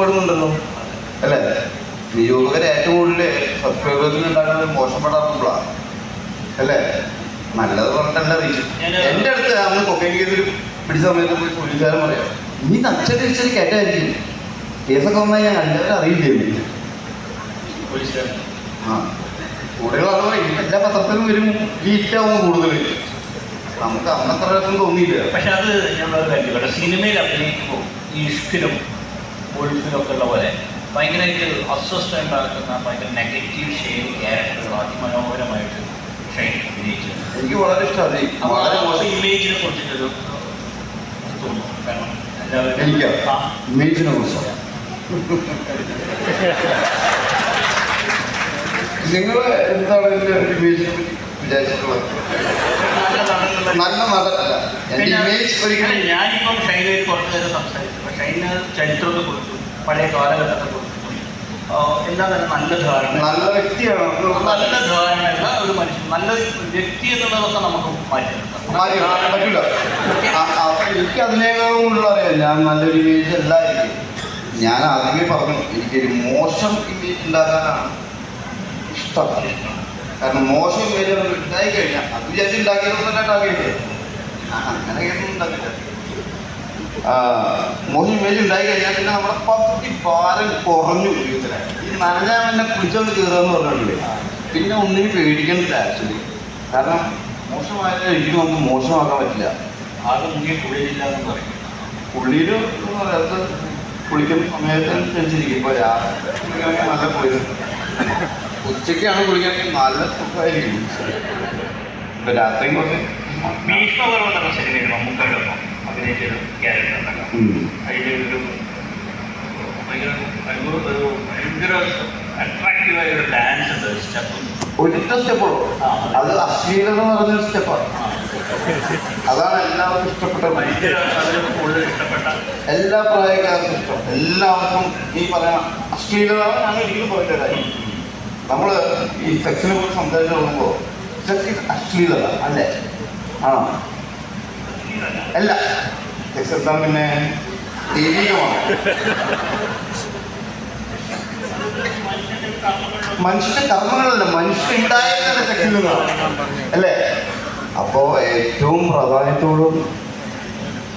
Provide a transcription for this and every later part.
ഇഷ്ടപ്പെടുന്നുണ്ടല്ലോ അല്ലേ? നിരൂപകർ ഏറ്റവും കൂടുതൽ സബ്സ്ക്രൈബേഴ്സിന് ഉണ്ടാക്കുന്നത് മോശപ്പെടാറുമ്പോഴാണ് അല്ലേ? നല്ലത് പറഞ്ഞിട്ടല്ല അറിയിച്ചു. എൻ്റെ അടുത്ത് അന്ന് കൊക്കൈൻ കേസിൽ പിടിച്ച സമയത്ത് പോയി പോലീസുകാരൻ പറയാം, നീ നച്ചടിച്ചൊരു കേട്ടായിരിക്കും, കേസൊക്കെ വന്നാൽ ഞാൻ എല്ലാവരും അറിയില്ലേ പോലീസുകാരൻ. ആ കൂടുതൽ പറഞ്ഞാൽ എല്ലാ പത്രത്തിലും വരും, ഈ ഇറ്റാവും കൂടുതൽ. നമുക്ക് അന്നത്ര രസം തോന്നിയില്ല. പക്ഷെ അത് ഞങ്ങളൊരു കാര്യമില്ല, സിനിമയിൽ അഭിനയിക്കുമ്പോൾ ഈ ഇഷ്കിലും ഒഴുക്കിലും ഒക്കെ ഉള്ള പോലെ ഭയങ്കരമായിട്ട് അസ്വസ്ഥ ഉണ്ടാക്കുന്ന ഭയങ്കര നെഗറ്റീവ് ഷെയ്ഡ് ക്യാരക്ടറുകൾ അതിമനോഹരമായിട്ട് ഷൈൻ അഭിനയിച്ചു. എനിക്ക് വളരെ ഇഷ്ടമാണ്. വളരെ മോശം ഇമേജിനെ കുറിച്ചിട്ടൊരു തോന്നുന്നു. കാരണം എനിക്ക് ഇമേജിനെ കുറിച്ച് നിങ്ങൾ എന്താണ് എൻ്റെ ഇമേജിനെ പറ്റി വിചാരിച്ചിട്ടുള്ളത്? നല്ല നടനല്ല എൻ്റെ ഇമേജ് ഒരിക്കലും. ഞാനിപ്പം ഷൈനായിട്ട് കുറച്ച് നേരം സംസാരിച്ചു. ഷൈന് ചരിത്രത്തെ കുറിച്ചും പഴയ കാലഘട്ടത്തെ കുറിച്ചും എന്താ പറയുക, നല്ല ധാരണ, നല്ല വ്യക്തിയാണ്. നല്ല ധാരണയുള്ള ഒരു മനുഷ്യൻ, നല്ല വ്യക്തി എന്നുള്ളതൊക്കെ നമുക്ക് മാറ്റി പറ്റില്ല. എനിക്ക് അതിനേക്കാളും ഉള്ള അറിയാം, ഞാൻ നല്ലൊരു ഇമേജ് അല്ലായിരിക്കും. ഞാൻ ആദ്യമേ പറഞ്ഞു, എനിക്കൊരു മോശം ഇമേജ് ഉണ്ടാക്കാനാണ് ഇഷ്ടം. കാരണം മോശം ഇമേജ് ഉണ്ടായി കഴിഞ്ഞാൽ അത് വിചാരിച്ച് ഉണ്ടാക്കിയതൊന്നും ഉണ്ടാക്കിയില്ലേ, അങ്ങനെയൊന്നും ഉണ്ടാക്കില്ല. മോശം ഇമേജ് ഉണ്ടായി കഴിഞ്ഞാൽ പിന്നെ നമ്മുടെ പകുതി ഭാരം കുറഞ്ഞു ജീവിതത്തിലെ. ഈ നനഞ്ഞാൽ എന്നെ കുളിച്ചോണ്ട് കയറുകയെന്ന് പറഞ്ഞിട്ടില്ലേ, പിന്നെ ഒന്നിനും പേടിക്കണില്ല ആക്ച്വലി. കാരണം മോശമായാലും ഒരിക്കലും നമുക്ക് മോശമാക്കാൻ പറ്റില്ല. ആകെ മുങ്ങിയ കുളിയില്ല എന്ന് പറയും. കുളിയിൽ എന്ന് പറയുന്നത് കുളിക്കുന്ന സമയത്തനുസരിച്ചിരിക്കും. ഇപ്പോൾ രാത്രി കുളിക്കണമെങ്കിൽ നല്ല കുളി, ഉച്ചയ്ക്കാണ് കുളിക്കണമെങ്കിൽ നല്ല സുഖമായിരിക്കും. ഇപ്പോൾ രാത്രിയും കുറച്ച് ഭീഷ്മപർവ്വം എന്ന സിനിമയിൽ മമ്മൂക്കയുടെ അഭിനയിച്ചൊരു ക്യാരക്ടർ ഉണ്ടല്ലോ, അതിലൊരു ഭയങ്കര അട്രാക്റ്റീവായ ഒരു ഡാൻസ് ഉണ്ട്, സ്റ്റെപ്പ്. ഒരിട്ട സ്റ്റെപ്പുള്ളൂ, അത് അശ്ലീലത എന്ന് പറഞ്ഞൊരു സ്റ്റെപ്പാണ്. അതാണ് എല്ലാവർക്കും ഇഷ്ടപ്പെട്ട, കൂടുതൽ ഇഷ്ടപ്പെട്ട എല്ലാ പ്രായക്കാർക്കും ഇഷ്ടം. എല്ലാവർക്കും ഈ പറയുന്ന അശ്ലീലത ഞാൻ ഒരിക്കലും പോയിട്ടായി. നമ്മൾ ഈ സെക്സിനെ കുറിച്ച് സംസാരിച്ച് തുടങ്ങുമ്പോൾ സെക്സ് അശ്ലീലത അല്ലേ? ആണോ? അല്ല, സെക്സ് എന്താ പിന്നെ ദൈവികമാണ്. മനുഷ്യന്റെ കർമ്മങ്ങളല്ല, മനുഷ്യൻ ഉണ്ടായിരുന്ന സെക്സിൽ നിന്നാണ് അല്ലേ? അപ്പോൾ ഏറ്റവും പ്രാധാന്യത്തോടും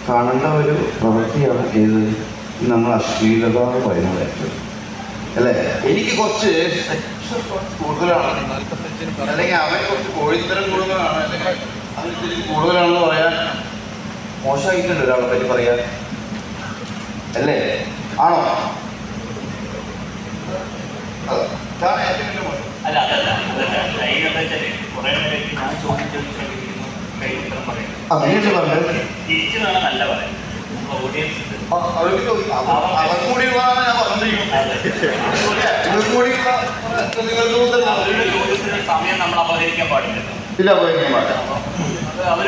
കാണേണ്ട ഒരു പ്രവൃത്തിയാണ് ഏത്, നമ്മൾ അശ്ലീലത എന്ന് പറയുന്നത് അല്ലേ? എനിക്ക് കുറച്ച് കൂടുതലാണ്, അല്ലെങ്കിൽ അവൻ കുറച്ച് കോഴിത്തരം കൂടുതലാണ്, അല്ലെങ്കിൽ അവൻ ഇത്തിരി കൂടുതലാണെന്ന് പറയാൻ മോശമായിട്ടുണ്ട് ഒരാളെ പറ്റി പറയാൻ അല്ലേ? ആണോ? അതാണ് ഏറ്റവും വലിയ മോശം. അല്ല അതല്ല ഷൈനെന്താ വെച്ചാൽ കുറേ നേരത്തേക്ക് ഞാൻ ചോദിച്ചു അങ്ങനെ പറഞ്ഞത് തിരിച്ചു വേണം നല്ല പറയാൻ. ഓഡിയൻസ് അവർ കൂടിയുള്ളതാണ് ഞാൻ പറഞ്ഞിരിക്കുന്നത്. അവരുടെ ചോദ്യത്തിന് സമയം നമ്മൾ അപഹരിക്കാൻ പാടില്ല. ഇല്ല, അപഹരിക്കാൻ പാടില്ല. അവർ